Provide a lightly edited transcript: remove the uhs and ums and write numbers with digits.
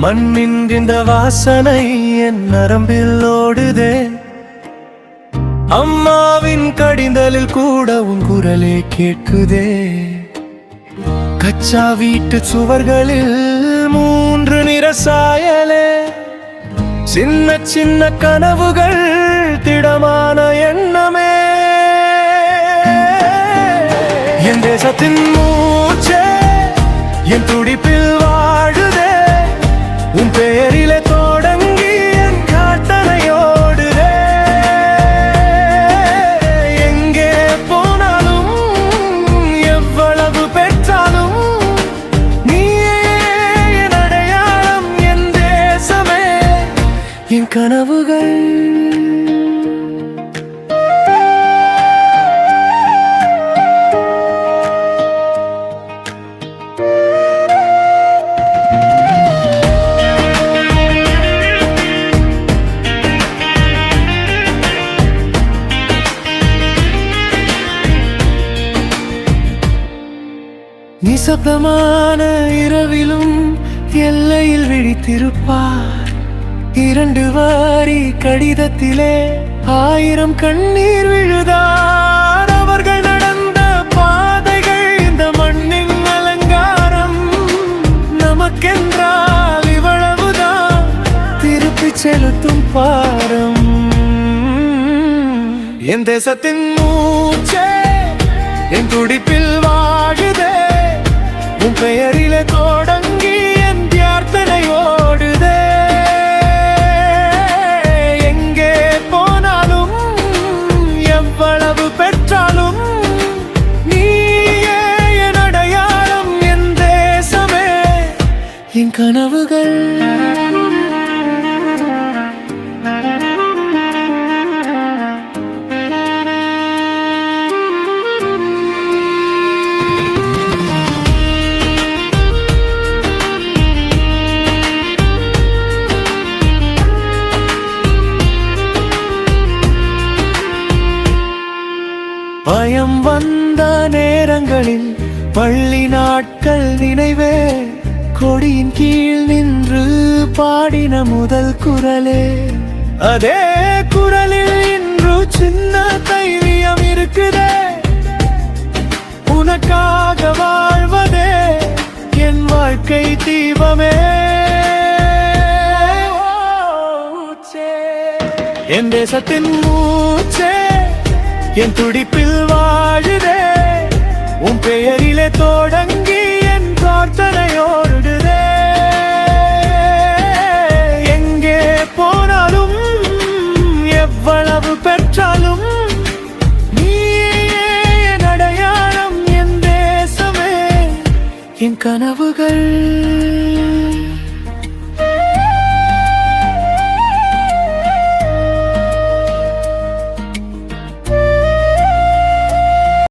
மண்ணின் இந்த வாசனை என் நரம்பில் ஓடுதே. அம்மாவின் கடிதலில் கூட உன் குரலே கேட்குதே. கச்சா வீட்டு சுவர்களில் 3 நிற சாயலே. சின்ன சின்ன கனவுகள் திடமான எண்ணமே. என் தேசத்தின் மூச்சே என் துடிப்பில் வாழுதே. உன் பெயரிலே தொடங்கி என் காட்டனையோடுதே. எங்கே போனாலும் எவ்வளவு பெற்றாலும் நீயே என் அடையாளம். என் தேசமே என் கனவுகள். நிசப்தமான இரவிலும் எல்லையில் விழித்திருப்பார். 2 வரி கடிதத்திலே 1000 கண்ணீர் விழுதார். அவர்கள் நடந்த பாதைகள் இந்த மண்ணின் அலங்காரம். நமக்கென்றால் இவ்வளவுதான் திருப்பி செலுத்தும் பாரம். என் தேசத்தின் மூச்சே என் துடிப்பில் வாழுதே. உன் பெயரிலே தொடங்கி என் பிரார்த்தனை ஓடுதே. எங்கே போனாலும் எவ்வளவு பெற்றாலும் நீயே என் அடையாளம். என் தேசமே என் கனவுகள். பயம் வந்த நேரங்களில் பள்ளி நாட்கள் நினைவே. கொடியின் கீழ் நின்று பாடின முதல் குரலே. அதே குரலில் இன்று சின்ன தைரியம் இருக்குதே. உனக்காக வாழ்வதே என் வாழ்க்கை தீபமே. என் தேசத்தின் மூச்சே என் துடிப்பில் வாழுதே. உன் பெயரிலே தொடங்கி என் பிரார்த்தனையோடுதே. எங்கே போனாலும் எவ்வளவு பெற்றாலும் நீயே என் அடையாளம். என் தேசமே என் கனவுகள்.